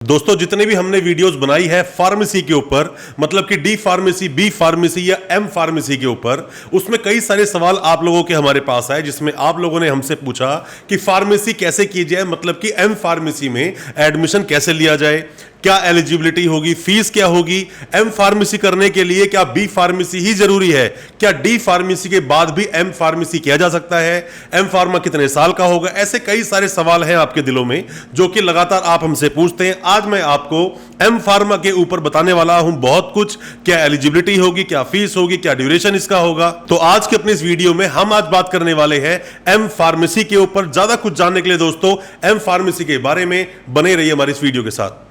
दोस्तों जितने भी हमने वीडियोस बनाई है फार्मेसी के ऊपर, मतलब कि डी फार्मेसी, बी फार्मेसी या एम फार्मेसी के ऊपर, उसमें कई सारे सवाल आप लोगों के हमारे पास आए, जिसमें आप लोगों ने हमसे पूछा कि फार्मेसी कैसे की जाए, मतलब कि एम फार्मेसी में एडमिशन कैसे लिया जाए, क्या एलिजिबिलिटी होगी, फीस क्या होगी, एम फार्मेसी करने के लिए क्या बी फार्मेसी ही जरूरी है, क्या डी फार्मेसी के बाद भी एम फार्मेसी किया जा सकता है, एम फार्मा कितने साल का होगा। ऐसे कई सारे सवाल हैं आपके दिलों में जो कि लगातार आप हमसे पूछते हैं। आज मैं आपको एम फार्मा के ऊपर बताने वाला हूं बहुत कुछ, क्या एलिजिबिलिटी होगी, क्या फीस होगी, क्या ड्यूरेशन इसका होगा। तो आज के अपने इस वीडियो में हम आज बात करने वाले हैं एम फार्मेसी के ऊपर। ज्यादा कुछ जानने के लिए दोस्तों एम फार्मेसी के बारे में बने रहिए हमारे इस वीडियो के साथ।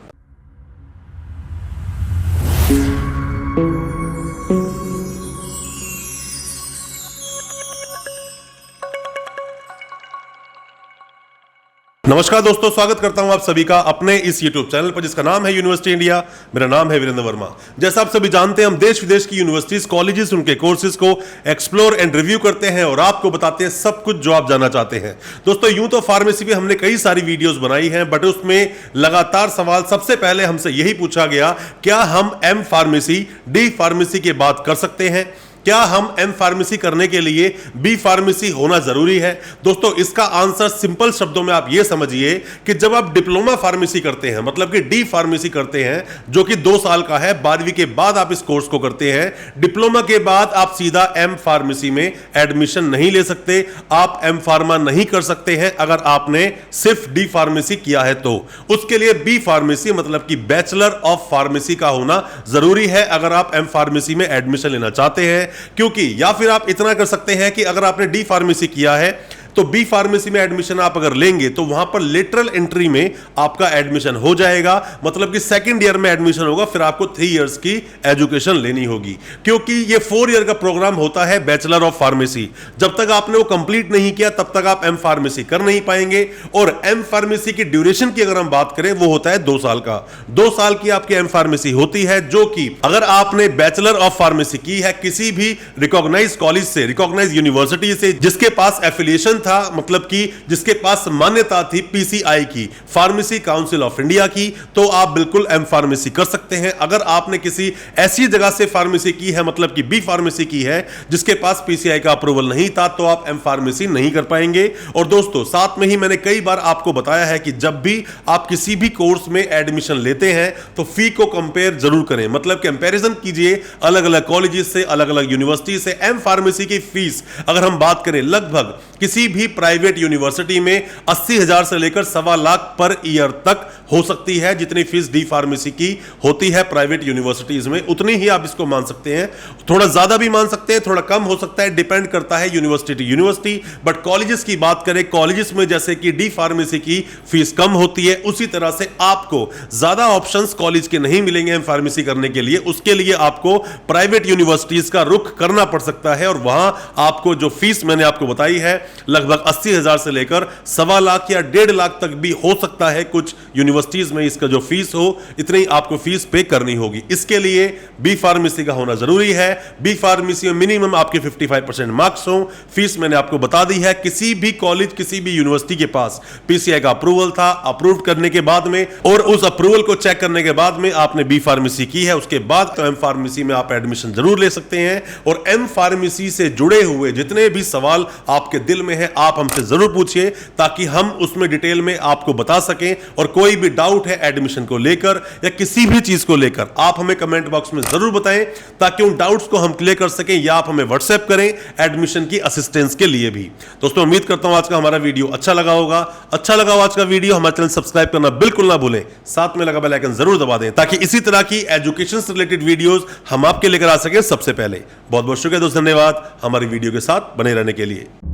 नमस्कार दोस्तों, स्वागत करता हूं आप सभी का अपने इस YouTube चैनल पर जिसका नाम है यूनिवर्सिटी इंडिया। मेरा नाम है वीरेंद्र वर्मा। जैसा आप सभी जानते हैं, हम देश विदेश की यूनिवर्सिटीज, कॉलेजेस, उनके कोर्सेज को एक्सप्लोर एंड रिव्यू करते हैं और आपको बताते हैं सब कुछ जो आप जानना चाहते हैं। दोस्तों यूं तो फार्मेसी पे हमने कई सारी वीडियोस बनाई हैं, बट उसमें लगातार सवाल सबसे पहले हमसे यही पूछा गया, क्या हम एम फार्मेसी, डी फार्मेसी की बात कर सकते हैं, क्या हम एम फार्मेसी करने के लिए बी फार्मेसी होना जरूरी है। दोस्तों इसका आंसर सिंपल शब्दों में आप ये समझिए कि जब आप डिप्लोमा फार्मेसी करते हैं, मतलब कि डी फार्मेसी करते हैं, जो कि 2 साल का है, 12वीं के बाद आप इस कोर्स को करते हैं, डिप्लोमा के बाद आप सीधा एम फार्मेसी में एडमिशन नहीं ले सकते, आप एम फार्मा नहीं कर सकते हैं अगर आपने सिर्फ डी फार्मेसी किया है तो। उसके लिए बी फार्मेसी मतलब कि बैचलर ऑफ फार्मेसी का होना जरूरी है अगर आप एम फार्मेसी में एडमिशन लेना चाहते हैं। क्योंकि या फिर आप इतना कर सकते हैं कि अगर आपने डी फार्मेसी किया है तो बी फार्मेसी में एडमिशन आप अगर लेंगे तो वहां पर लेटरल एंट्री में आपका एडमिशन हो जाएगा, मतलब कि सेकंड ईयर में एडमिशन होगा, फिर आपको 3 इयर्स की एजुकेशन लेनी होगी। क्योंकि ये 4 ईयर का प्रोग्राम होता है बैचलर ऑफ फार्मेसी। जब तक आपने वो कंप्लीट नहीं किया तब तक आप एम फार्मेसी कर नहीं पाएंगे। और एम फार्मेसी की ड्यूरेशन की अगर हम बात करें वो होता है 2 साल का। 2 साल की आपकी एम फार्मेसी होती है, जो कि अगर आपने बैचलर ऑफ फार्मेसी की है किसी भी रिकॉग्नाइज कॉलेज से, रिकॉग्नाइज यूनिवर्सिटी से, जिसके पास एफिलिएशन था, मतलब कि जिसके पास मान्यता थी पीसीआई की, फार्मेसी काउंसिल ऑफ इंडिया की, तो आप बिल्कुल एम फार्मेसी कर सकते हैं। अगर आपने किसी ऐसी जगह से फार्मेसी की है, मतलब कि बी फार्मेसी की है, जिसके पास पीसीआई का अप्रूवल नहीं था, तो आप एम फार्मेसी नहीं कर पाएंगे। और दोस्तों साथ में ही मैंने कई बार आपको बताया है कि जब भी आप किसी भी कोर्स में एडमिशन लेते हैं तो फी को कंपेयर जरूर करें, मतलब कंपैरिजन कीजिए अलग अलग कॉलेजेस से, अलग अलग यूनिवर्सिटी से। एम फार्मेसी की फीस अगर हम बात करें, लगभग किसी भी प्राइवेट यूनिवर्सिटी में 80,000 से लेकर 1.25 लाख पर ईयर तक हो सकती है, जितनी फीस डी फार्मेसी की होती है प्राइवेट यूनिवर्सिटीज में, उतनी ही आप इसको मान सकते हैं। थोड़ा ज्यादा भी मान सकते हैं, थोड़ा कम हो सकता है, डिपेंड करता है university to university. But colleges की बात करें, कॉलेजेस में जैसे कि डी फार्मेसी की फीस कम होती है, उसी तरह से आपको ज्यादा ऑप्शंस कॉलेज के नहीं मिलेंगे एम फार्मेसी करने के लिए। उसके लिए आपको प्राइवेट यूनिवर्सिटीज का रुख करना पड़ सकता है, और वहां आपको जो फीस मैंने आपको बताई है लगभग 80,000 से लेकर 1.25 लाख या 1.5 लाख तक भी हो सकता है कुछ यूनिवर्सिटीज में। इसका जो फीस हो इतनी आपको फीस पे करनी होगी। इसके लिए बी फार्मेसी का होना जरूरी है। बी फार्मेसी में मिनिमम आपके 55% मार्क्स हो। फीस मैंने आपको बता दी है। किसी भी कॉलेज, किसी भी यूनिवर्सिटी के पास पीसीआई का अप्रूवल था, अप्रूव करने के बाद में और उस अप्रूवल को चेक करने के बाद में आपने बी फार्मेसी की है, उसके बाद तो एम फार्मेसी में आप एडमिशन जरूर ले सकते हैं। और एम फार्मेसी से जुड़े हुए जितने भी सवाल आपके दिल में है आप हमसे जरूर पूछिए, ताकि हम उसमें डिटेल में आपको बता सकें। और कोई भी डाउट है एडमिशन को लेकर या किसी भी चीज को लेकर, आप हमें कमेंट बॉक्स में जरूर बताएं, ताकि उन डाउट्स को हम क्लियर कर सकें, या आप हमें व्हाट्सएप करें एडमिशन की असिस्टेंस के लिए भी। दोस्तों उम्मीद करता हूं आज का हमारा वीडियो अच्छा लगा होगा। अच्छा लगा हो आज का वीडियो, हमारे चैनल सब्सक्राइब करना बिल्कुल ना भूलें, साथ में लगा बेल आइकन जरूर दबा दें, ताकि इसी तरह की एजुकेशन से रिलेटेड वीडियोस हम आपके लेकर आ सकें सबसे पहले। बहुत बहुत शुक्रिया दोस्तों, धन्यवाद हमारी वीडियो के साथ बने रहने के लिए।